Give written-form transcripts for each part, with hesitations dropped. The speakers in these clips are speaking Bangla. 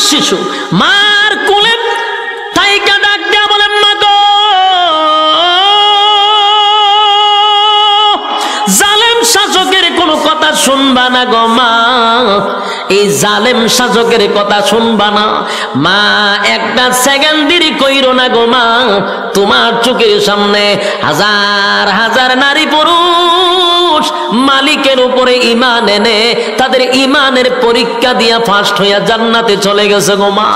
শিশু মার কোলে তাইকা ডাক দিয়া বলেন, মা গো, জালেম শাসকের কোনো কথা শুনবা না গো মা, এই জালেম শাসকের কথা শুনবা না মা, একটা সেকেন্ড দেরি কইরো না গো মা, তোমার চোখের সামনে হাজার হাজার নারী পুরুষ মালিকের উপরে ঈমান এনে তাদের ঈমানের পরীক্ষা দিয়া ফার্স্ট হইয়া জান্নাতে চলে গেছে গো মা,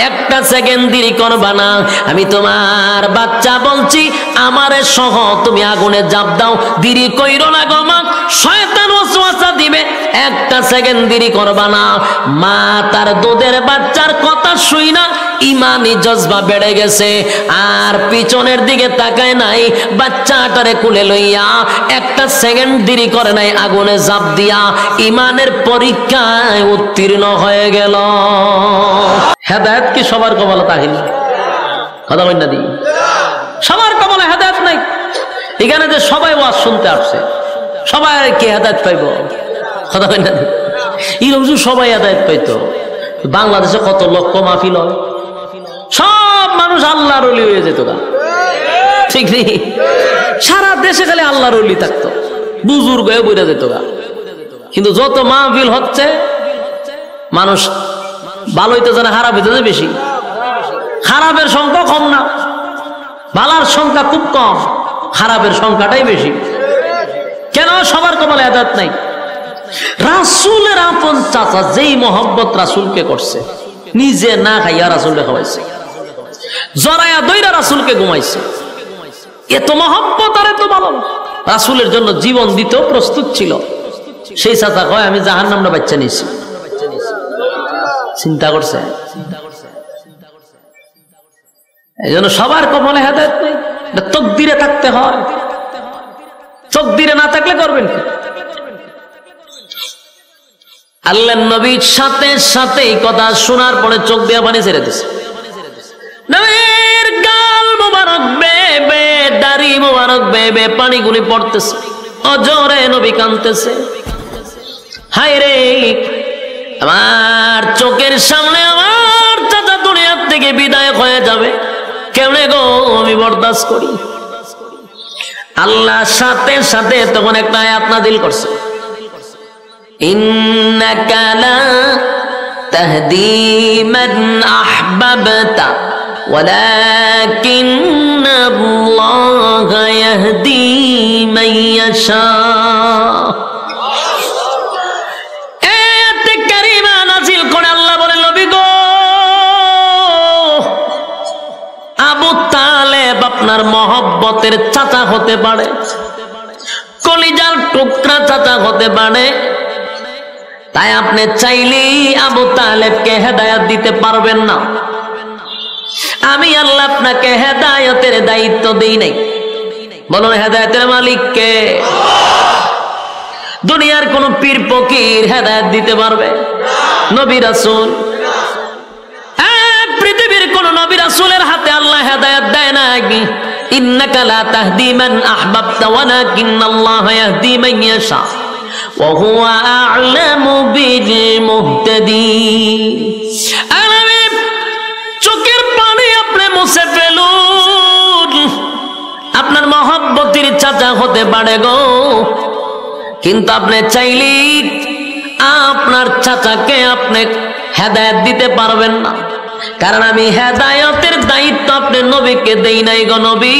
একটা সেকেন্ড দেরি করবা না, আমি তোমার বাচ্চা বলছি, আমারে সহ তুমি আগুনে জাপ দাও, দেরি কইরো না গো মা, শয়তান ওয়াসওয়াসা দিবে, একটা সেকেন্ড দেরি করবা না। মা তার দুধের বাচ্চার কথা শুই না ইমানি জজবা বেড়ে গেছে, আর পিছনের দিকে তাকায় নাই, বাচ্চাটারে কুলে লইয়া একটা সেকেন্ড দেরি করে নাই, আগুনে জাপ দিয়া ইমানের পরীক্ষায় উত্তীর্ণ হয়ে গেল। হেদায়েত কি সবার কপালে তাই না? কথা বল না দি, সবার কপালে হেদায়েত নাই। এখানে যে সবাই ওয়াজ শুনতে আসছে, সবাই কি হেদায়েত পাইব? কথা বল না দি, এরকম সবাই হেদায়েত পাইতো, বাংলাদেশে কত লক্ষ মাহফিল হয়, সব মানুষ আল্লাহর ওলি হয়ে যেত গা, ঠিক নেই? সারা দেশে খালি আল্লাহর ওলি থাকতো, বুজুর্গ হয়ে বইরা যেত গা। কিন্তু যত মাহফিল হচ্ছে, মানুষ ভালো হইতে জানে, খারাপ হইতে বেশি। খারাপের সংখ্যা কম না, ভালার সংখ্যা খুব কম, খারাপের সংখ্যাটাই বেশি। কেন? সবার কপালে হেদায়েত নাই। রাসূলের আপন চাচা যেই মহব্বত রাসূলকে করছে, নিজে না খাইয়া রাসূলকে খাওয়াইছে, জরায়া দইরা রাসূলকে ঘুমাইছে, এত মহব্বত আর এত ভালো, রাসূলের জন্য জীবন দিতেও প্রস্তুত ছিল। সেই চাচা কয়, আমি জাহান্নামটা বাচ্চা নিয়েছি। চিন্তা করছে? এই জন্য সবার কপালে হেদায়েত নেই, তকদিরে থাকতে হয়, তকদিরে না থাকলে করবেন কি? আল্লাহর নবীর সাথে সাথে এই কথা শোনার পরে চোখ দিয়ে পানি ছেড়ে দিছে। নবীর গাল মোবারক বেবে, দাড়ি মোবারক বেবে পানিগুলি পড়তেছে, অজরে নবী কাঁদতেছে, হায় রে, আমার চোখের সামনে আমার চাচা দুনিয়ার থেকে বিদায় হয়ে যাবে, কেমনে গো আমি বরদাস্ত করি? আল্লাহ সাথে সাথে তখন একটা আয়াত নাযিল করছে, ইন্নাকা লা তাহদি মান আহবাবতা ওয়ালাকিন্নাল্লাহা ইয়াহদি মান ইয়াশা। আয়াতে কারিমা নাযিল করে আল্লাহ বলেন, নবী গো, আবু তালেব আপনার মহব্বতের চাচা হতে পারে, কলিজার টুকরা চাচা হতে পারে, তাই আপনি চাইলেই আবু তালেবকে হেদায়েত দিতে পারবেন না। আমি আল্লাহ আপনাকে হেদায়েতের দায়িত্ব দেই নাই। বলুন, হেদায়েতের মালিক কে? দুনিয়ার কোন পীর ফকির হেদায়েত দিতে পারবে? নবী রাসূল, পৃথিবীর কোন নবী রাসূলের হাতে আল্লাহ হেদায়েত দেয় না। ইন্নাকা লা তাহদি মান আহবাবতা ওয়ালাকিন্নাল্লাহা ইয়াহদি মান ইয়াশা ওয়া হুয়া আ'লামু বিল মুহতাদিন। আমি চোখের পানি আপনি মুছে ফেলুন, আপনার মহব্বতের চাচা হতে পারে গো, কিন্তু আপনি চাইলেই আপনার চাচাকে আপনি হেদায়েত দিতে পারবেন না, কারণ আমি হেদায়েতের দায়িত্ব আপনি নবীকে দেই নাই গো নবী।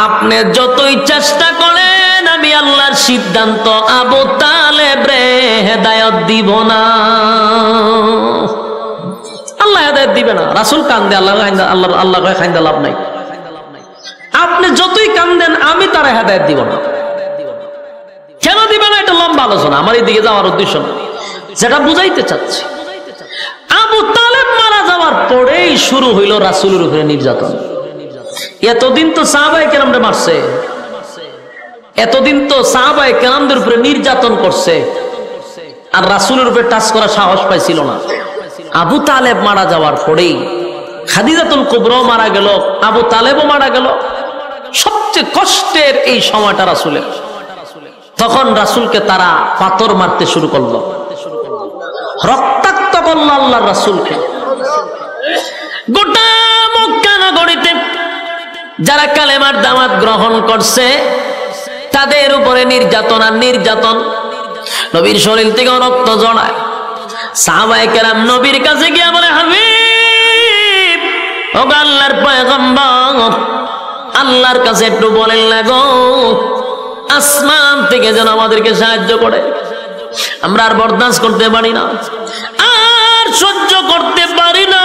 আপনি যতই চেষ্টা করেন, আমি আল্লাহর সিদ্ধান্ত আবু তালেব রে হেদায়েত দিব না। আল্লাহ হেদায়েত দিবে না, রাসূল কান্দে, আল্লাহ খাইন্দা লাভ নাই। আপনি যতই কান্দেন, আমি তারা হেদায়েত দিব না। কেন দিবে না? এটা লম্বা আলোচনা, আমার এই দিকে যাওয়ার উদ্দেশ্য না, যেটা বুঝাইতে চাচ্ছি। আবু তালেব মারা যাওয়ার পরেই শুরু হইল রাসূলের উপরে নির্যাতন। এতদিন তো সাহাবায়ে কেরামরে মারছে, এতদিন তো সাহাবায়ে কেরামদের উপরে নির্যাতন করছে, আর রাসূলের উপরে টাচ করার সাহস পাইছিল না। আবু তালেব মারা যাওয়ার পরেই খাদিজাতুল কুবরা মারা গেল, আবু তালেবও মারা গেল, সবচেয়ে কষ্টের এই সময়টা রাসূলের। তখন রাসূলকে তারা পাথর মারতে শুরু করলো, রক্তাক্ত করলো আল্লাহর রাসূলকে। গোটা মক্কা নগরীতে যারা কালেমার দাওয়াত গ্রহণ করছে তাদের উপরে নির্যাতন আর নির্যাতন। নবীর শরীর থেকে রক্ত জড়ায়। সাহাবায়ে কেরাম নবীর কাছে গিয়ে বলে, হাবিব, ও আল্লাহর পয়গম্বর, আল্লাহর কাছে একটু বলেন না গো, আসমান থেকে যেন আমাদেরকে সাহায্য করে। আমরা আর বরদাস্ত করতে পারি না, আর সহ্য করতে পারি না,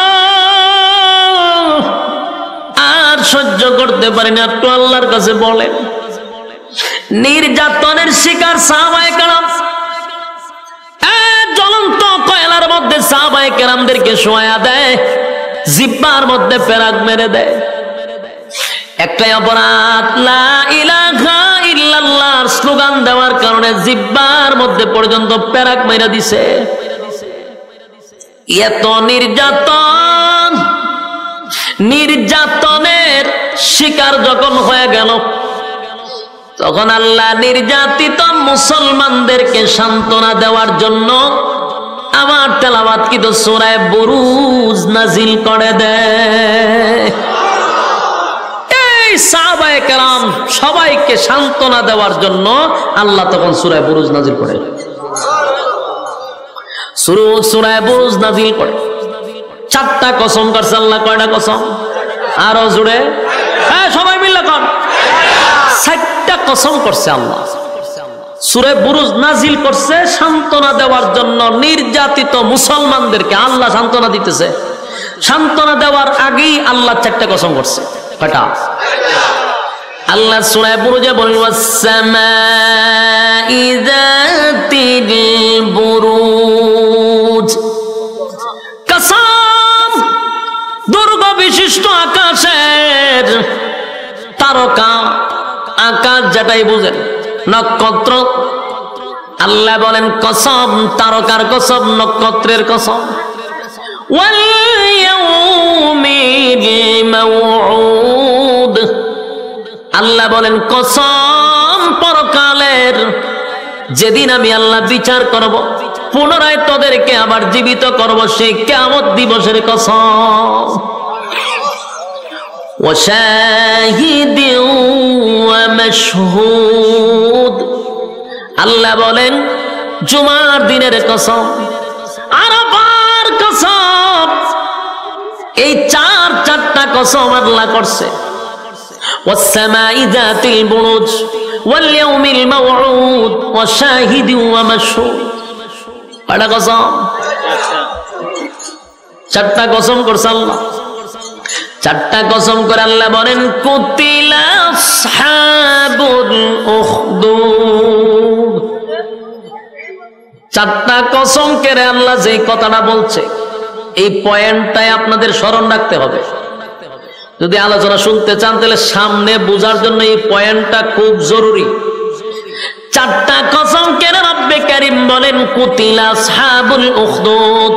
আর সহ্য করতে পারি না, একটু আল্লাহর কাছে বলেন। নির্যাতনের শিকার সাহাবায়ে কেরাম, জ্বলন্ত কয়লার মধ্যে সাহাবায়ে কেরামদেরকে শোয়া দেয়, জিহ্বার মধ্যে পেরাক মেরে দেয়। একটাই অপরাধ, লা ইলাহা ইল্লাল্লাহর স্লোগান দেওয়ার কারণে জিহ্বার মধ্যে পর্যন্ত পেরাক মেরে দিছে। এত নির্যাতন, নির্যাতনের শিকার যখন হয়ে গেল, তখন আল্লাহ নির্যাতিত মুসলমানদেরকে সান্ত্বনা দেওয়ার জন্য আমার তেলাওয়াতকৃত সূরা বুরুজ নাজিল করে দেয়। এই সাহাবায়ে কেরাম সবাইকে সান্ত্বনা দেওয়ার জন্য আল্লাহ তখন সূরা বুরুজ নাজিল করে। সূরা বুরুজ নাজিল করে। 4টা কসম করছে আল্লাহ। কয়টা কসম? আরো জুড়ে, হ্যাঁ সবাই মিলে কর। 4টা কসম করছে আল্লাহ। সূরা বুরুজ নাজিল করছে সান্ত্বনা দেওয়ার জন্য নির্যাতিত মুসলমানদেরকে। আল্লাহ সান্ত্বনা দিতেছে, সান্ত্বনা দেওয়ার আগেই আল্লাহ 4টা কসম করছে। কয়টা? আল্লাহ সূরা বুরুজে বলেন, ওয়াস-সামাই যাতিল বুরুজ, কসম দুর্গ বিশিষ্ট আকাশের, তারকা আকাশ যেটাই বুঝেন, নক্ষত্র। আল্লাহ বলেন কসম, তারকার কসম, নক্ষত্রের কসম। ওয়াল ইয়াউমিল মাউউদ, আল্লাহ বলেন কসম পরকালের, যেদিন আমি আল্লাহ বিচার করব, পুনরায় তোদেরকে আবার জীবিত করব, সেই কিয়ামত দিবসের কসম। وشاهد ومشهود, আল্লাহ বলেন জুমার দিনের কসম, আরাফার কসম। এই 4টা কসম আল্লাহ করছে। ওয়াস-সামাই যাতিল বুরুজ, ওয়াল ইয়াউমিল মাউউদ, ওয়াশাহিদ ওয়া মাশহুদ। কয়টা কসম? 4টা কসম করছে আল্লাহ। 4টা কসম করে আল্লাহ বলেন, কুতিলা আসহাবুল উখদুদ। 4টা কসম করে আল্লাহ যে কথাটা বলছে, এই পয়েন্টটাই আপনাদের স্মরণ রাখতে হবে। যদি আলোচনা শুনতে চান তাহলে সামনে বোঝার জন্য এই পয়েন্টটা খুব জরুরি। 4টা কসম করে রব্বে কারীম বলেন, কুতিলা আসহাবুল উখদুদ,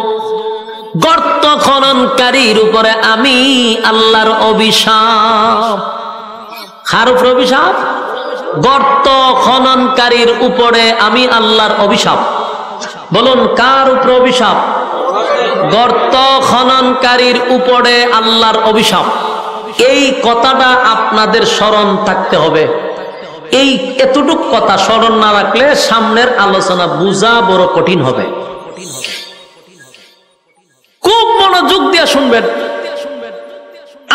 গর্ত খননকারীর উপরে আমি আল্লাহর অভিশাপ। কার উপরে অভিশাপ? গর্ত খননকারীর উপরে আমি আল্লাহর অভিশাপ। বলুন কার উপরে অভিশাপ? গর্ত খননকারীর উপরে আল্লাহর অভিশাপ। এই কথাটা আপনাদের স্মরণ থাকতে হবে। এই এতটুক কথা স্মরণ না রাখলে সামনের আলোচনা বোঝা বড় কঠিন হবে। খুব মনোযোগ দিয়ে শুনবেন।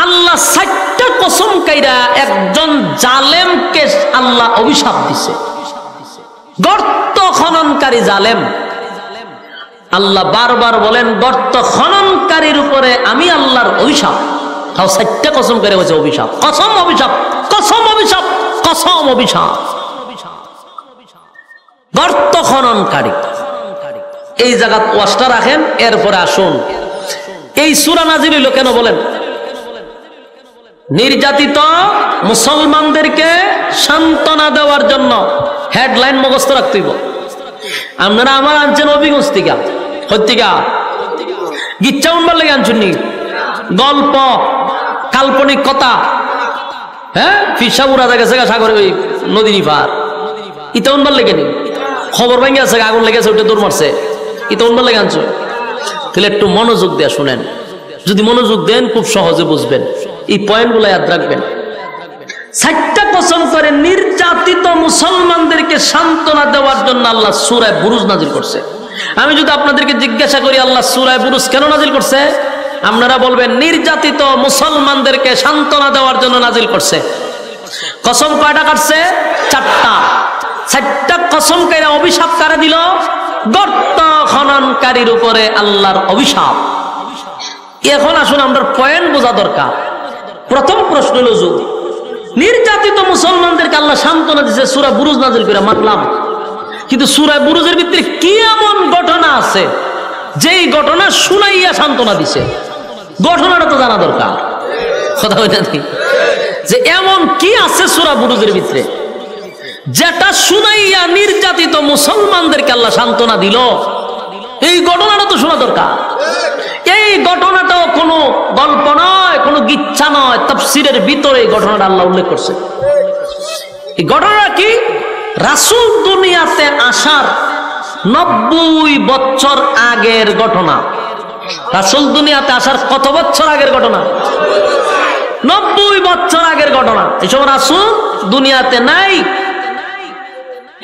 আল্লাহ 4টা কসম কাইরা একজন জালেমকে আল্লাহ অভিশাপ দিছে। গর্ত খননকারী জালেম। আল্লাহ বারবার বলেন গর্ত খননকারীর উপরে আমি আল্লাহর অভিশাপ। তাও 4টা কসম করে হয়েছে অভিশাপ। কসম অভিশাপ, কসম অভিশাপ, কসম অভিশাপ। গর্ত খননকারী। এই জায়গাত ওয়াজটা রাখেন, এরপরে আসুন এই সূরা নাজিল হইল কেন বলেন? নির্যাতিত মুসলমানদেরকে সান্ত্বনা দেওয়ার জন্য। হেডলাইন মুখস্থ রাখতে হইব। আপনারা আমার আনছেন অভিগঞ্জ থেকে, হত্যিকা গিচ্ছা উনবার লেগে আনছেন নি? গল্প, কাল্পনিক কথা, হ্যাঁ ফিসা উড়া গেছে সাগরে, ওই নদী পার, ইটা উনবার লেগে নি? খবর ভেঙে আছে, আগুন লেগেছে, ওটা দৌড় মারছে, এটা অন্য লাগে আনছো, তাহলে একটু মনোযোগ দিয়ে শুনেন। যদি মনোযোগ দেন খুব সহজে বুঝবেন, এই পয়েন্টগুলো ইয়াদ রাখবেন। 4টা কসম করে নির্যাতিত মুসলমানদেরকে সান্ত্বনা দেওয়ার জন্য আল্লাহ সূরা বুরুজ নাজিল করছে। আমি যদি আপনাদেরকে জিজ্ঞাসা করি আল্লাহ সূরা বুরুজ কেন নাজিল করছে, আপনারা বলবেন নির্যাতিত মুসলমানদেরকে সান্ত্বনা দেওয়ার জন্য নাজিল করছে। কসম কয়টা কাটছে? 4টা। 4টা কসম করে অভিশাপ কারে দিল? গর্ত খননকারীর উপরে আল্লাহর অভিশাপ। এখন আসুন আমরা পয়েন্ট বোঝা দরকার। প্রথম প্রশ্ন হলো, নির্যাতিত মুসলমানদেরকে আল্লাহ সান্ত্বনা দিয়েছে সূরা বুরুজ নাজিল করে, মানলাম। কিন্তু সূরা বুরুজের ভিতরে কি এমন ঘটনা আছে যেই ঘটনা শুনাইয়া সান্ত্বনা দিছে? ঘটনাটা তো জানা দরকার, কথা বলে যে এমন কি আছে সূরা বুরুজের ভিতরে যেটা শুনাইয়া নির্যাতিত মুসলমানদেরকে আল্লাহ সান্ত্বনা দিল? এই ঘটনাটা তো শোনা দরকার। এই ঘটনাটাও কোনো গল্প নয়, কোনো গিচ্ছা নয়, তাফসীরের ভিতরে এই ঘটনাটা আল্লাহ উল্লেখ করছে। এই ঘটনা কি? রাসূল দুনিয়াতে আসার 90 বছর আগের ঘটনা। রাসূল দুনিয়াতে আসার কত বছর আগের ঘটনা? 90 বছর আগের ঘটনা। এই সময় রাসূল দুনিয়াতে নাই।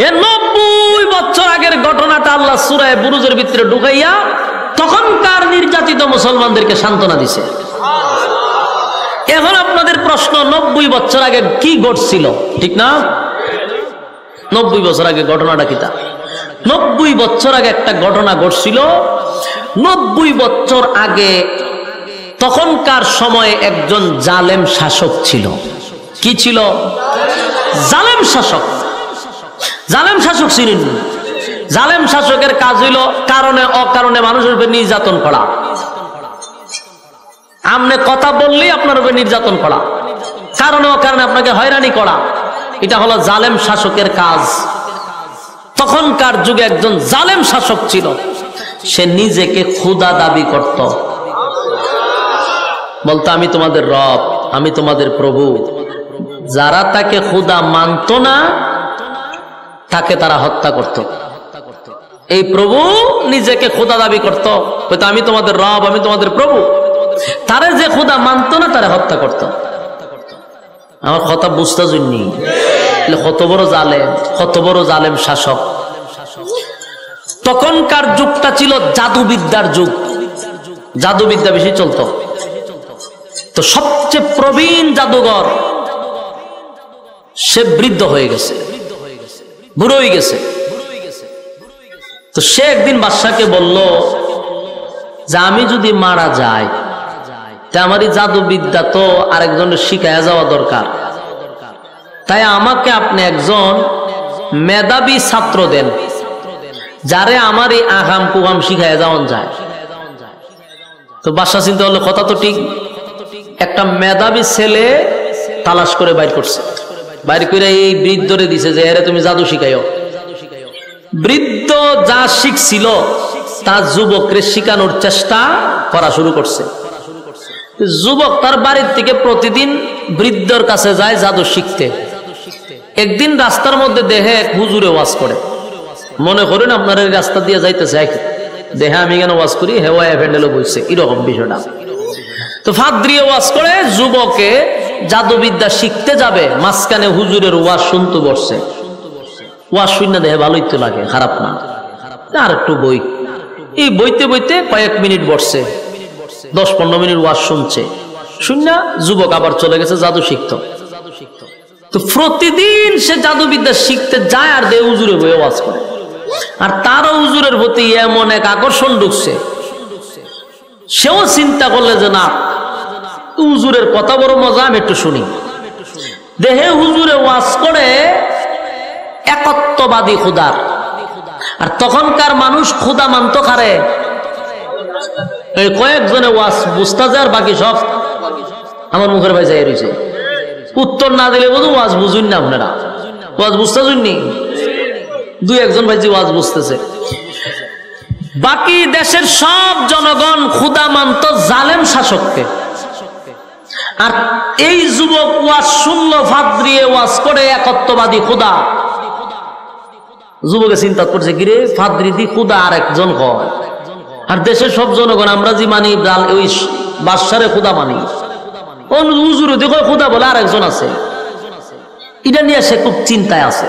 এই 90 বছর আগের ঘটনাটা আল্লাহ সূরা বুরুজের ভিতরে ঢুকাইয়া তখনকার নির্যাতিত মুসলমানদেরকে সান্ত্বনা দিছে। এখন আপনাদের প্রশ্ন, 90 বছর আগে কি ঘটছিল? ঠিক না? 90 বছর আগে ঘটনাটা কিটা? 90 বছর আগে একটা ঘটনা ঘটছিল। 90 বছর আগে তখনকার সময়ে একজন জালেম শাসক ছিল। কি ছিল? জালেম শাসক। জালেম শাসক ছিলেন। জালেম শাসকের কাজ হইল কারণে অকারণে মানুষের উপর নির্যাতন করা। আমনে কথা বললেই আপনার উপর নির্যাতন করা, কারণে অকারণে আপনাকে হয়রানি করা। এটা হলো জালেম শাসকের কাজ। তখনকার যুগে একজন জালেম শাসক ছিল, সে নিজেকে খোদা দাবি করত, বলতো আমি তোমাদের রব, আমি তোমাদের প্রভু। যারা তাকে খোদা মানত না তাকে তারা হত্যা করত। এই প্রভু নিজেকে খোদা দাবি করত, হয়তো আমি তোমাদের রব, আমি তোমাদের প্রভু। তারে যে খোদা মানত না তারে হত্যা করত। আমার কথা বুঝতে জন্যই কত বড় জালেম, কত বড় জালেম শাসক। তখনকার যুগটা ছিল জাদুবিদ্যার যুগ, জাদুবিদ্যা বেশি চলতো। তো সবচেয়ে প্রবীণ জাদুঘর সে বৃদ্ধ হয়ে গেছে, বুড়ো হয়ে গেছে। তো সে একদিন বাদশাকে বলল যে আমি যদি মারা যাই তা আমার এই জাদুবিদ্যা তো আরেকজনের শিখাইয়া যাওয়া দরকার, তাই আমাকে আপনি একজন মেধাবী ছাত্র দেন যারে আমার এই আগাম কুগাম শিখাইয়া যাওয়ান যায়। তো বাদশা চিন্তা করলো কথা তো ঠিক, একটা মেধাবী ছেলে তালাশ করে বাইর করছে। বাইর করে এই বৃদ্ধরে দিছে যে এরে তুমি জাদু শিখাইও। বৃদ্ধ যা শিখছিল তা যুবকরে শিখানোর চেষ্টা করা শুরু করছে। যুবক তার বাড়ির থেকে প্রতিদিন বৃদ্ধর কাছে যায় জাদু শিখতে। একদিন রাস্তার মধ্যে দেহে এক হুজুরে ওয়াজ করে। মনে করেন আপনার এই রাস্তা দিয়ে যাইতেছে, দেহে আমি কেন ওয়াজ করি, হেওয়া ভ্যান্ডেলও বইছে, এরকম বিষয়টা। তো ফাদ্রিয়ে ওয়াজ করে, যুবকে জাদুবিদ্যা শিখতে যাবে, মাঝখানে হুজুরের ওয়াজ শুনতে বসছে। ওয়াজ শুনে দেহে ভালোই তো লাগে, খারাপ না, আর একটু বই। এই বইতে বইতে কয়েক মিনিট বসছে, 10-15 মিনিট ওয়াজ শুনছে। শুননা যুবক আবার চলে গেছে জাদু শিখতো। তো প্রতিদিন সে জাদুবিদ্যা শিখতে যায় আর দেহ হুজুরে বইয়ে ওয়াজ করে। আর তারও হুজুরের প্রতি এমন এক আকর্ষণ ঢুকছে, সেও চিন্তা করলে যে না, হুজুরের কথা বড় মজা, আমি একটু শুনি। দেহে হুজুরে ওয়াজ করে একত্ববাদী খুদার। আর তখনকার মানুষ খুদা মানত কারে? এই কয়েকজনে ওয়াজ বুঝতে যায় আর বাকি সব আমার মুখের ভাই যাই রয়েছে। উত্তর না দিলে বোধ ওয়াজ বুঝুন না, আপনারা ওয়াজ বুঝতে শুননি। 2-1 ভাই যে ওয়াজ বুঝতেছে, বাকি দেশের সব জনগণ খুদা মানত জালেম শাসককে। আর এই যুবক ওয়াজ শুনলো, ফাদ্রিয়ে ওয়াজ করে একত্ববাদী খুদা। যুবকে চিন্তা করছে কিরে ফাদ্রি দি খুদা আর একজন হয়, আর দেশের সব জনগণ আমরা যে মানি ওই বাদশারে খুদা মানি, হুজুর দেখো খুদা বলে আর একজন আছে। এটা নিয়ে সে খুব চিন্তায় আছে।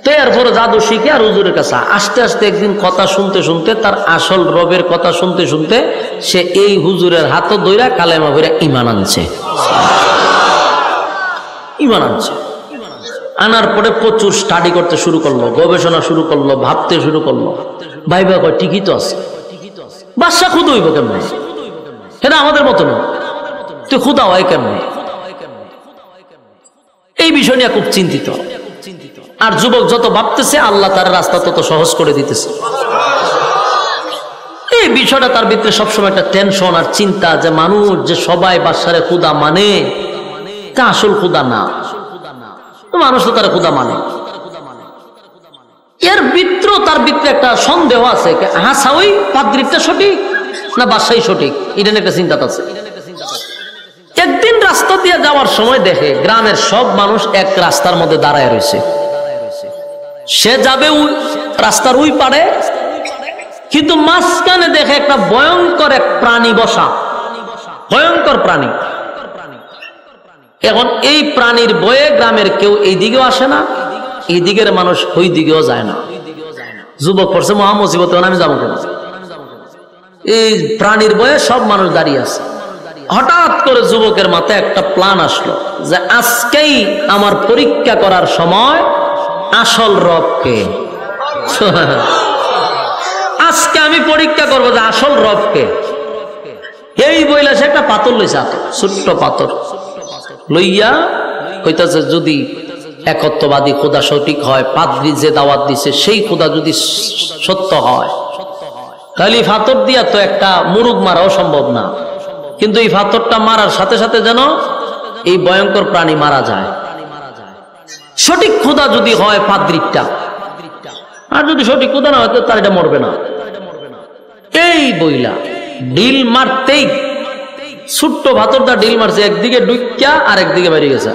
তো এরপরে জাদু শিখে আর হুজুরের কাছে আস্তে আস্তে একদিন কথা শুনতে শুনতে, তার আসল রবের কথা শুনতে শুনতে সে এই হুজুরের হাত ধইরা কালেমা ভরে ঈমান আনছে। ঈমান আনছে, আনার পরে প্রচুর স্টাডি করতে শুরু করলো, গবেষণা শুরু করলো, ভাবতে শুরু করলো। ভাইবা কয় ঠিকই তো আছে, বাদশা খুদ হইব কেমন, এটা আমাদের মতো না, তুই খুদা হয় কেমন? এই বিষয় নিয়ে খুব চিন্তিত। আর যুবক যত ভাবতেছে আল্লাহ তার রাস্তা তত সহজ করে দিতেছে। এই বিষয়টা তার ভিতরে সবসময় একটা টেনশন আর চিন্তা, যে মানুষ যে সবাই বাদশারে খুদা মানে, তা আসল খুদা না, মানুষ তো তারা খুদা মানে। এর ভিতরে তার ভিতরে একটা সন্দেহ আছে, হাসা ওই পাদ্রিটা সঠিক না বাদশাই সঠিক, এটা নিয়ে একটা চিন্তা আছে। একদিন রাস্তা দিয়ে যাওয়ার সময় দেখে গ্রামের সব মানুষ এক রাস্তার মধ্যে দাঁড়ায় রয়েছে। সে যাবে রাস্তার ওই পারে, কিন্তু মাঝখানে দেখে একটা ভয়ঙ্কর এক প্রাণী বসা, ভয়ঙ্কর প্রাণী। এখন এই প্রাণীর ভয়ে গ্রামের কেউ এই দিকেও আসে না, এই দিকের মানুষ ওই দিকেও যায় না। যুবক পড়ছে মহা মুসিবত, আমি যাবো কেন? এই প্রাণীর ভয়ে সব মানুষ দাঁড়িয়ে আছে। হঠাৎ করে যুবকের মাথায় একটা প্ল্যান আসলো, যে আজকেই আমার পরীক্ষা করার সময় আসল রবকে। আজকে আমি পরীক্ষা করবো যে আসল রবকে। এই বইলা সে একটা পাথর লইছে, ছোট্ট পাথর লইয়া কইতাছে, যদি একত্ববাদী খোদা সঠিক হয়, পাদ্রী যে দাওয়াত দিছে সেই খোদা যদি সত্য হয়, তাহলে এই পাথর দিয়া তো একটা মুরুগ মারাও সম্ভব না, কিন্তু এই পাথরটা মারার সাথে সাথে যেন এই ভয়ঙ্কর প্রাণী মারা যায়। সঠিক খোদা যদি হয় পাদ্রীটা, আর যদি সঠিক খোদা না হয় তার এটা মরবে না। এই বইলা ডিল মারতেই ছোট্ট পাথরটা ডিল মারছে, একদিকে ডুইকা আর একদিকে বেরিয়ে গেছে।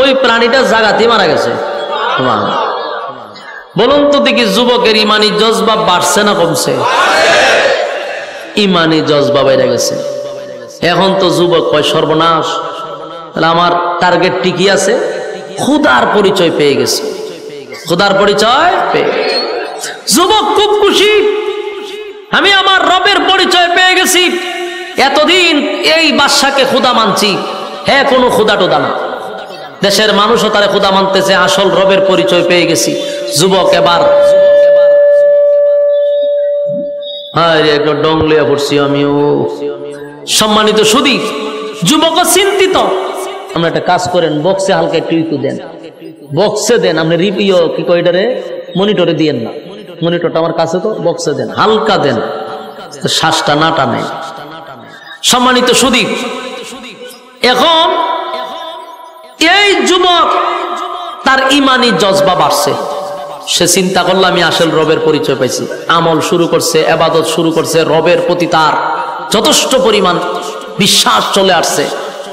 ওই প্রাণীটা জাগাতেই মারা গেছে। বলুন তো দেখি, যুবকের ইমানি জজবা বাড়ছে না কমছে? ইমানি জজবা বেড়ে গেছে। এখন তো যুবক কয় সর্বনাশ, তাহলে আমার টার্গেট ঠিকই আছে, খুদার পরিচয় পেয়ে গেছে, খুদার পরিচয় পেয়ে। যুবক খুব খুশি, আমি আমার রবের পরিচয় পেয়ে গেছি। এতদিন এই বাদশাকে খুদা মানছি, হ্যাঁ কোনো খুদা টুদা না, দেশের মানুষও তারে খুদা মানতেছে, আসল রবের পরিচয় পেয়ে গেছি। যুবক এবার একটা ডংলিয়া পড়ছি আমিও। সম্মানিত সুধী, যুবক চিন্তিত। আমরা একটা কাজ করেন, বক্সে হালকা একটু ইকু দেন, বক্সে দেন, আপনি রিপিও কি কয় এটারে মনিটরে দিয়েন না, মনিটরটা আমার কাছে তো, বক্সে দেন, হালকা দেন, শ্বাসটা না টানে। সম্মানিত সুধী, এখন এই যুবক তার ইমানি জজবা বাড়ছে। সে চিন্তা করলো আমি আসল রবের পরিচয় পাইছি, আমল শুরু করছে, ইবাদত শুরু করছে, রবের প্রতি তার যথেষ্ট পরিমাণ বিশ্বাস চলে আসছে,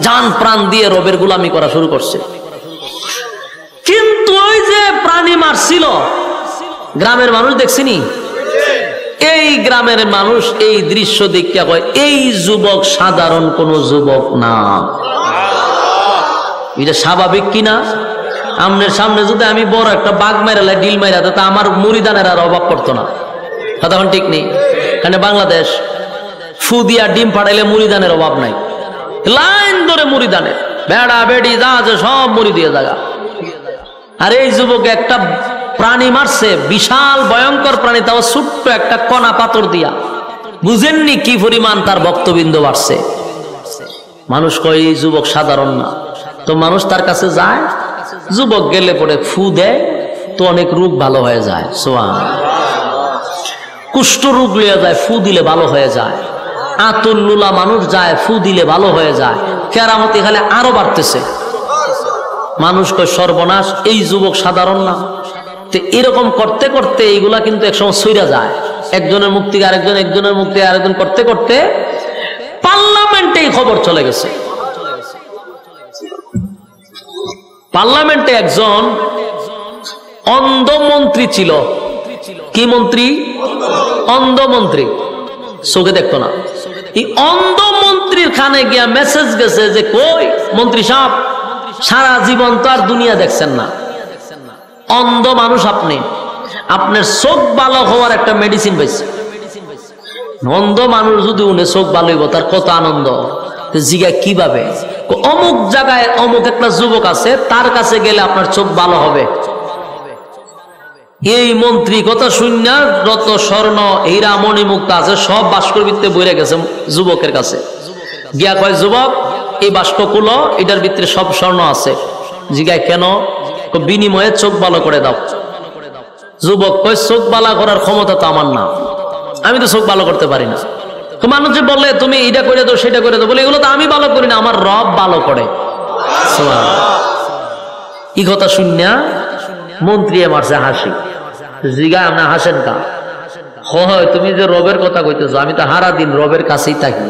জান প্রাণ দিয়ে রবের গোলামি করা শুরু করছে। কিন্তু ওই যে প্রাণী মারছিল, গ্রামের মানুষ দেখছিনি, এই গ্রামের মানুষ এই দৃশ্য দেখিয়া কয় এই যুবক সাধারণ কোন যুবক না। এটা স্বাভাবিক কিনা? আমনের সামনে যদি আমি বড় একটা বাঘ মেরালে ডিল মেরা, তা আমার মুড়িদানের আর অভাব পড়তো না। তখন ঠিক নেই, কারণ বাংলাদেশ ফু দিয়া ডিম ফাটাইলে মুড়িদানের অভাব নাই, লাইন ধরে মুড়িদানের, বেড়া বেড়ি যা আছে সব মুড়ি দিয়ে জায়গা। আর এই যুবক একটা প্রাণী মারছে, বিশাল ভয়ঙ্কর প্রাণী, তাও ছোট্ট একটা কণা পাথর দিয়া। বুঝেননি কি পরিমাণ তার ভক্তবৃন্দ বাড়ছে। মানুষ কয় এই যুবক সাধারণ না, তো মানুষ তার কাছে যায়, যুবক গেলে পরে ফু দেয়, তো অনেক রোগ ভালো হয়ে যায়। কুষ্ঠ রোগ লিয়ে যায়, ফু দিলে ভালো হয়ে যায়। আতুল্লুলা মানুষ যায়, ফু দিলে ভালো হয়ে যায়। কেরামতি খালে আরো বাড়তেছে। মানুষ কয় সর্বনাশ, এই যুবক সাধারণ না। তো এরকম করতে করতে এইগুলা কিন্তু একসময় সইরা যায়, একজনের মুক্তি আরেকজন, একজনের মুক্তি আরেকজন করতে করতে পার্লামেন্টে এই খবর চলে গেছে। পার্লামেন্টে একজন অন্ধ মন্ত্রী ছিল। কি মন্ত্রী? অন্ধ মন্ত্রী, চোখে দেখতো না। এই অন্ধ মন্ত্রীর খানে গিয়া মেসেজ গেছে যে কই মন্ত্রী সাহেব, সারা জীবন তো আর দুনিয়া দেখছেন না, অন্ধ মানুষ আপনি, আপনার চোখ ভালো হওয়ার একটা মেডিসিন পাইছে। অন্ধ মানুষ যদি উনি চোখ ভালো হইব তার কত আনন্দ। জিগা কিভাবে? অমুক জায়গায় অমুক একটা যুবক আছে, তার কাছে গেলে আপনার চোখ ভালো হবে। এই মন্ত্রী কথা শুননা রত স্বর্ণ হীরা মণি মুক্তা আছে সব বাস্কর ভিতরে বইরে গেছে যুবকের কাছে গিয়া কয়, যুবক এই বাস্ক খুলো, এটার ভিতরে সব স্বর্ণ আছে। জিগায় কেন? বিনিময়ে চোখ ভালো করে দাও। যুবক কয়, চোখ ভালো করার ক্ষমতা তো আমার না, আমি তো চোখ ভালো করতে পারি না। মানুষ যে বলে তুমি এটা করে দাও সেটা করে দাও, বলে এগুলো তো আমি ভালো করি না, আমার রব ভালো করে। এই কথা শুননা মন্ত্রী মারছে হাসি। জিগায় আপনি হাসেন কা? হয় তুমি যে রবের কথা কইতেছো, আমি তো হারা দিন রবের কাছেই থাকি,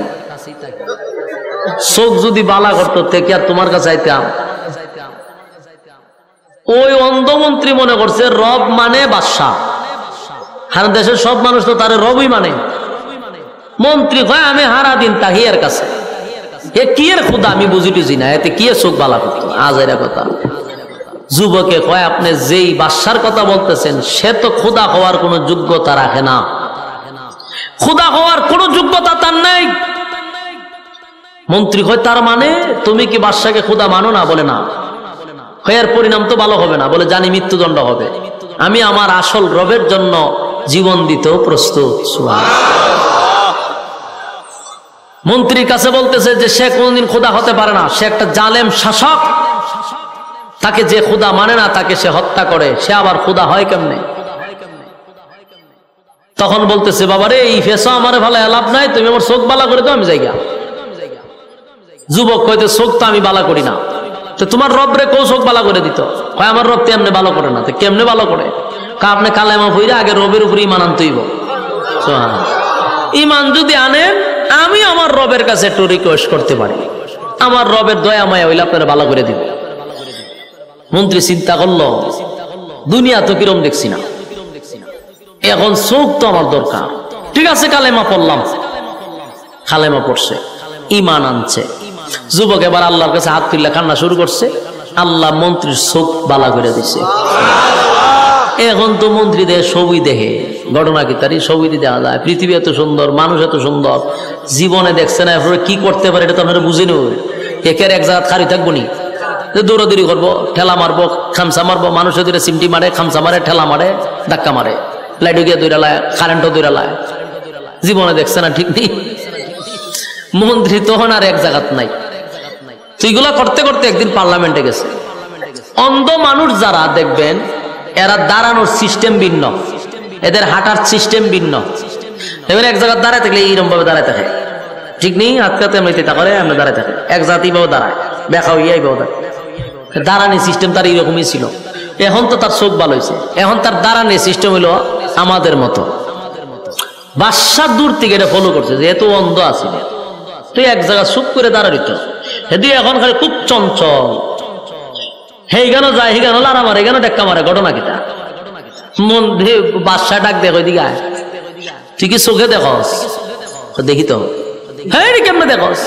চোখ যদি বালা করতো থেকে আর তোমার কাছে আইতাম। ওই অন্ধমন্ত্রী মনে করছে রব মানে বাদশা, আর দেশের সব মানুষ তো তার রবই মানে। মন্ত্রী কয় আমি হারা দিন তাহি এর কাছে, এ কি এর খুদা আমি বুঝি টুঝি না, এতে কি চোখ বালা করতো? আজ এর কথা। যুবকে কয়, আপনি যেই বাদশার কথা বলতেছেন সে তো খুদা হওয়ার কোন যোগ্যতা রাখে না, খুদা হওয়ার কোন যোগ্যতা তার নেই। মন্ত্রী কয়, তার মানে তুমি কি বাদশাকে খুদা মানো না? বলে না। এর পরিণাম তো ভালো হবে না, বলে জানি মৃত্যুদণ্ড হবে, আমি আমার আসল রবের জন্য জীবন দিতেও প্রস্তুত। মন্ত্রীর কাছে বলতেছে যে সে কোনদিন খোদা হতে পারে না, সে একটা জালেম শাসক, তাকে যে খোদা মানে না তাকে সে হত্যা করে, সে আবার খোদা হয় কেমনে? তখন বলতেছে, বাবা রে এই ফেসা আমার ভালো লাভ নাই, তুমি আমার চোখ বালা করে দাও, আমি জায়গা। যুবক কইতে, চোখ তো আমি বালা করি না, তো তোমার রব রে কেউ চোখ বালা করে দিত? কয় আমার রব তেমনি ভালো করে না। তো কেমনে ভালো করে? আপনি কালেমা পড়ে আগে রবের উপর ইমান আনতেইব। ইমান যদি আনেন, আমি আমার রবের কাছে একটু রিকোয়েস্ট করতে পারি, আমার রবের দয়া মায়া হইলে আপনারা ভালো করে দিবে। মন্ত্রী চিন্তা করলো, দুনিয়া তো কিরম দেখছি না, এখন চোখ তো আমার দরকার। ঠিক আছে, কালেমা পড়লাম। কালেমা পড়ছে, ইমান আনছে। যুবক এবার আল্লাহর কাছে হাত তুললে কান্না শুরু করছে, আল্লাহ মন্ত্রীর চোখ বালা করে দিছে। এখন তো মন্ত্রী দেহে ছবি দেখে, ঘটনা কি তারই ছবি দেখা যায়। পৃথিবী এত সুন্দর, মানুষ এত সুন্দর, জীবনে দেখছে না, এরপরে কি করতে পারে এটা তো আপনারা বুঝে নেব। একের এক জায়গা খারি থাকবো নি, দৌড়াদৌড়ি করবো, ঠেলা মারবো, খামসা মারবো, মানুষের দূরে সিমটি মারে, খামসা মারে, ঠেলা মারে, ধাক্কা মারে, লাইটও গিয়ে দৌড়া লায়, কারেন্টও দৌড়া লায়। জীবনে দেখছে না, ঠিক নেই। মন্ত্রী তখন আর এক জায়গাত নাই। এইগুলা করতে করতে একদিন পার্লামেন্টে গেছে। অন্ধ মানুষ যারা দেখবেন, এরা দাঁড়ানোর সিস্টেম ভিন্ন, এদের হাঁটার সিস্টেম ভিন্ন। এবার এক জায়গায় দাঁড়ায় থাকলে এইরকম ভাবে দাঁড়ায় থাকে, ঠিক নেই। আজকাতে এমনি করে আমরা দাঁড়ায় থাকে, এক জাতি ভাবে দাঁড়ায়, দেখা হইয়া এইভাবে দাঁড়ায়। দাঁড়ানি সিস্টেম তার এইরকমই ছিল। এখন তো তার চোখ ভালো হয়েছে, এখন তার দাঁড়ানি সিস্টেম হইলো আমাদের মতো। বাদশা দূর থেকে এটা ফলো করছে, যেহেতু অন্ধ আছে, তুই এক জায়গায় চুপ করে দাঁড়াইত। হেদি এখন খালি খুব চঞ্চল, হেই গানো যায়, হি গানো লারা মারে, গানো টেক্কা মারে। ঘটনা কিটা? মন বাদশা ডাক দেখ, ওইদিকে আয়, তুই কি চোখে দেখস? দেখি তো। হ্যাঁ কেমনে দেখস?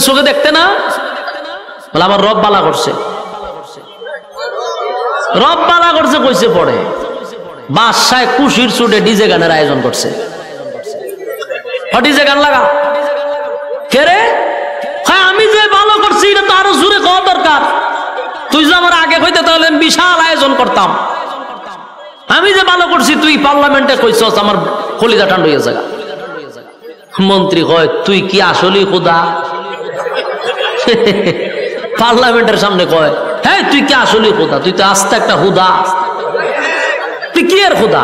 চোখে দেখতে না? বলে আমার রব বালা করছে। রব বালা করছে কইছে পড়ে। বাদশায় খুশির চুটে ডিজে গানের আয়োজন করছে। ডিজে গান লাগা কে রে? আমি যে ভালো করছি এটা তো আরো জোরে খাওয়া দরকার। তুই যে আমার আগে হইতে তাহলে বিশাল আয়োজন করতাম। আমি যে ভালো করছি তুই পার্লামেন্টে কইছস, আমার কলিজা ঠান্ডা হয়ে যায়। মন্ত্রী কয়, তুই কি আসলেই খোদা? পার্লামেন্টের সামনে কয়, হ্যাঁ তুই কি আসলেই খোদা? তুই তো আস্তে একটা হুদা, তুই কি এর খোদা?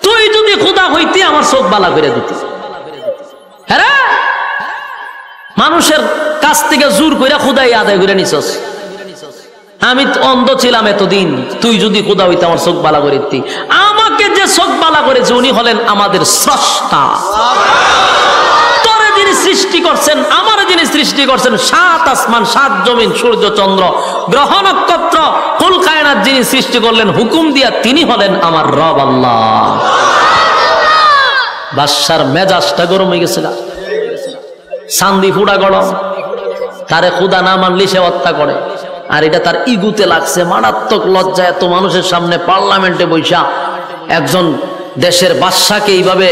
তুই যদি খোদা হইতি আমার চোখ বালা করে দিতি। হ্যাঁ, মানুষের কাছ থেকে জোর করে খোদাই আদায় করে নিছস। আমি অন্ধ ছিলাম এতদিন, তুই যদি খোদা হইতে আমার চোখ বালা করে দিতি। আমাকে যে চোখ বালা করেছে উনি হলেন আমাদের স্রষ্টা। তোরে যিনি যিনি সৃষ্টি করছেন, আমার যিনি সৃষ্টি করছেন, 7 আসমান 7 জমিন সূর্য চন্দ্র গ্রহ নক্ষত্র কুল কায়নাত যিনি সৃষ্টি করলেন হুকুম দিয়া, তিনি হলেন আমার রব আল্লাহ। বাদশার মেজাজটা গরম হয়ে গেছিল, চান্দি ফুড়া গরম, তারে খুদা না মানলি সে হত্যা করে। আর এটা তার ইগুতে লাগছে, মারাত্মক লজ্জা। এত মানুষের সামনে পার্লামেন্টে বৈশা একজন দেশের বাদশাকে এইভাবে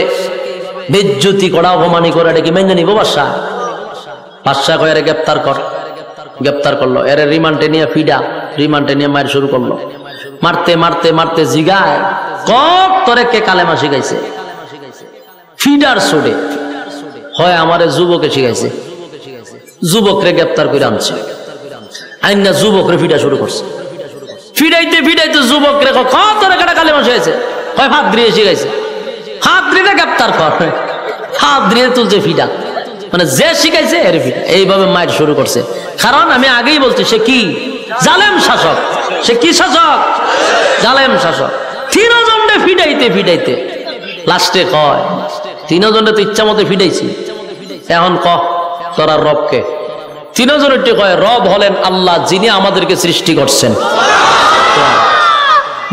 বেজ্জতি করা, অপমানি করে, এটা কি মেনে নিব বাদশাহ? বাদশাহ কয় এর গ্রেপ্তার কর। গ্রেপ্তার করলো, এর রিমান্ডে নিয়ে ফিডা, রিমান্ডে নিয়ে মার শুরু করলো। মারতে মারতে মারতে জিগায়, কত তোরে কে কালেমা শিখাইছে? ফিডার সুডে হয় আমারে যুবকে শিখাইছে। যুবকরে গ্রেপ্তার করে আনছে, আইনা যুবকরে ফিডা শুরু করছে। ফিডাইতে ফিডাইতে যুবকরে কত কাটা কালেমা শিখাইছে, হয় হাত দিয়ে শিখাইছে। হাত দিয়ে গ্রেপ্তার কর, হাত দিয়ে তুলছে ফিডা, মানে যে শিখাইছে এর ফিডা। এইভাবে মাইর শুরু করছে। কারণ আমি আগেই বলছি সে কি জালেম শাসক। সে কি শাসক? জালেম শাসক। 3 জনে ফিডাইতে ফিডাইতে লাস্টে কয়, 3 জনে তো ইচ্ছা মতো ফিডাইছি, এখন ক তোরা রবকে। 3 জনের কয় রব হলেন আল্লাহ, যিনি আমাদেরকে সৃষ্টি করছেন।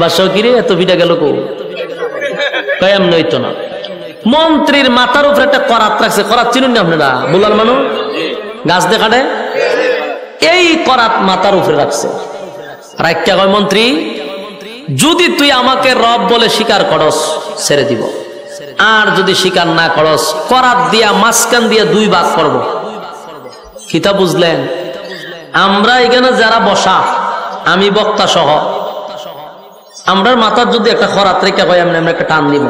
বাদশাহ কিরে এত ফিডা গেল কো? কয়াম নইতো না। মন্ত্রীর মাথার উপরে একটা করাত রাখছে। করাত চিনুন না আপনারা? বুলার মানুষ গাছ দেখাটে, এই করাত মাথার উপরে রাখছে। রাখা কয় মন্ত্রী, যদি তুই আমাকে রব বলে স্বীকার করস ছেড়ে দিব, আর যদি স্বীকার না করস করাত দিয়া মাঝখান দিয়া 2 ভাগ করব। কিতা বুঝলেন? আমরা এখানে যারা বসা, আমি বক্তা সহ, আমরার মাথার যদি একটা খরাত রেখা হয়, আমরা একটা টান দিব,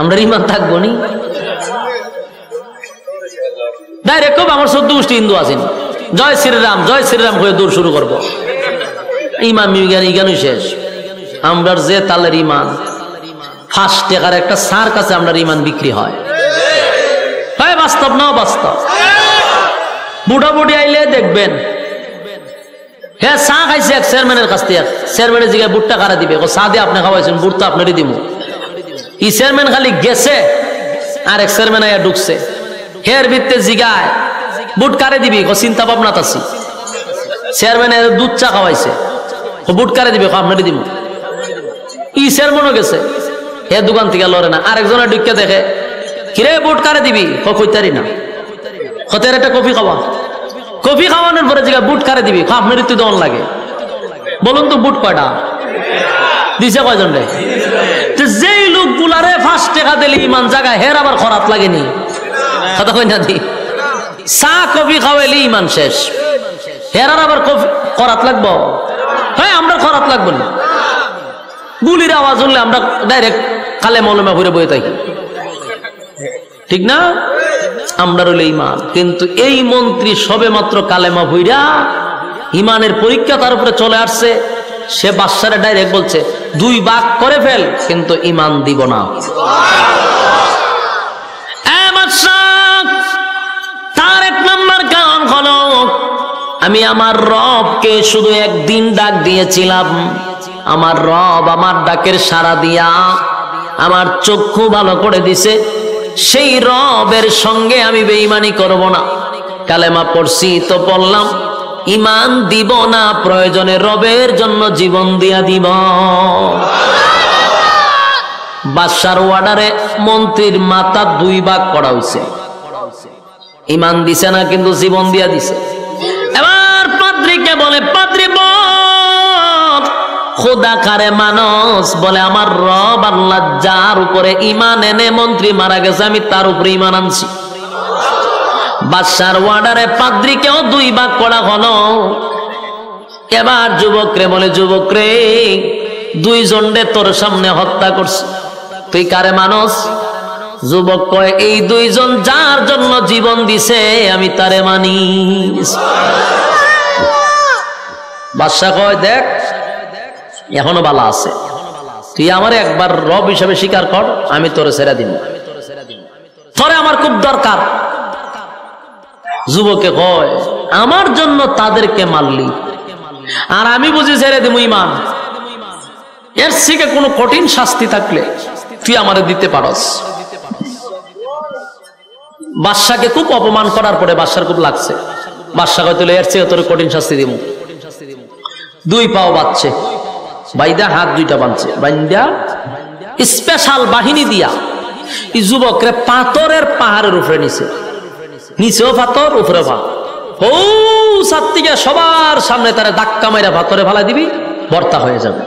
আমরা ইমান থাকবো নি? ডাইরেক্ট আমার 14 গোষ্ঠী হিন্দু আছেন, জয় শ্রীরাম হয়ে দূর শুরু করবো। ইমান ইগানই শেষ। আমরার যে তালের ইমান, 5 টাকার একটা সার কাছে আমরা ইমান বিক্রি হয়। বাস্তব না বাস্তব? বুড়া বুড়ি আইলে দেখবেন, হ্যাঁ চা খাইছে এক চেয়ারম্যানের কাছ থেকে, চেয়ারম্যানের জিগায় বুটটা কারা দিবে, চা দিয়ে আপনি খাওয়াইছেন, বুট তো আপনারই দিব। ই চেয়ারম্যান খালি গেছে, আর এক চেয়ারম্যান আয়া ঢুকছে, হের ভিত্তে জিগায় বুট কারে দিবি, চিন্তা ভাবনা আছি। চেয়ারম্যানের দুধ চা খাওয়াইছে, বুট কারে দিবে, আপনারই দিব। ই চেয়ারম্যানও গেছে, হে দোকান থেকে লড়ে না। আরেকজনের ঢুকে দেখে, কিরে বুট কারে দিবি, কইতারি না, হতের একটা কফি খাওয়া। কফি খাওয়ানোর পরে জিগা বুট কারে দিবি, আপনার তো দন লাগে, বলুন তো বুট কয়টা দিছে? কয়জন রে? যেই লোক গুলারে 5 টাকা দিলে ইমান জায়গা, হের আবার খরাত লাগেনি, কথা কই না দি? চা কফি খাওয়াইলে ইমান শেষ, হের আবার কফি খরাত লাগবো? হ্যাঁ আমরা খরাত লাগবো না। গুলির আওয়াজ হলে আমরা ডাইরেক্ট কালে মলমে ঘুরে বয়ে থাকি, ঠিক না? আমরা রইল ইমান। কিন্তু এই মন্ত্রী সবে মাত্র কালেমা ভুইরা ইমানের পরীক্ষা তার উপরে চলে আসছে, সে বাদশারে ডাইরেক্ট বলছে 2 ভাগ করে ফেল, কিন্তু ইমান দিব না। তার 1 নম্বর কারণ হলো, আমি আমার রবকে শুধু একদিন ডাক দিয়েছিলাম, আমার রব আমার ডাকের সাড়া দিয়া আমার চক্ষু ভালো করে দিছে, সেই রবের সঙ্গে আমি বেঈমানি করব না। কালেমা পড়ছি তো বললাম, ইমান দিব না, প্রয়োজনে রবের জন্য জীবন দিয়া দিব। বাদশার অর্ডারে মন্ত্রীর মাথা 2 ভাগ করা হয়েছে। ইমান দিছে না, কিন্তু জীবন দিয়া দিছে। এবার পাদ্রীকে বলে, পাদ্রী বল খোদা কারে মানুষ? বলে আমার রব আল্লাহ, যার উপরে ইমান এনে মন্ত্রী মারা গেছে, আমি তার উপরে ইমান আনছি। বাদশার অর্ডারে পাদ্রীকেও 2 ভাগ করা হলো। এবার যুবকরে বলে, যুবকরে 2 জনে তোর সামনে হত্যা করছে, তুই কারে মানুষ? যুবক কয়, এই 2 জন যার জন্য জীবন দিছে আমি তারে মানি। বাদশা কয়, দেখ এখনো বালা আছে, তুই আমার একবার রব হিসাবে স্বীকার কর, আমি তোরে ছেড়ে দিব, তোরে আমার খুব দরকার। যুবকে কয়, আমার জন্য তাদেরকে মারলি, আর আমি বুঝি ছেড়ে দিব ইমান, এর থেকে কোনো কঠিন শাস্তি থাকলে তুই আমারে দিতে পারস। বাদশাকে খুব অপমান করার পরে বাদশার খুব লাগছে, বাদশা হয়তো এর চেয়ে তোর কঠিন শাস্তি দিব। দুই পাও বাঁধছে, বাইদা হাত দুইটা বাঁধছে, বাইন্দা স্পেশাল বাহিনী দিয়া এই যুবকরে পাথরের পাহাড়ের উপরে নিচে, নিচেও পাথর উপরে পা, ও সাত্তিকে সবার সামনে তারা ধাক্কা মাইরা পাথরে ফালা দিবি, ভর্তা হয়ে যাবে।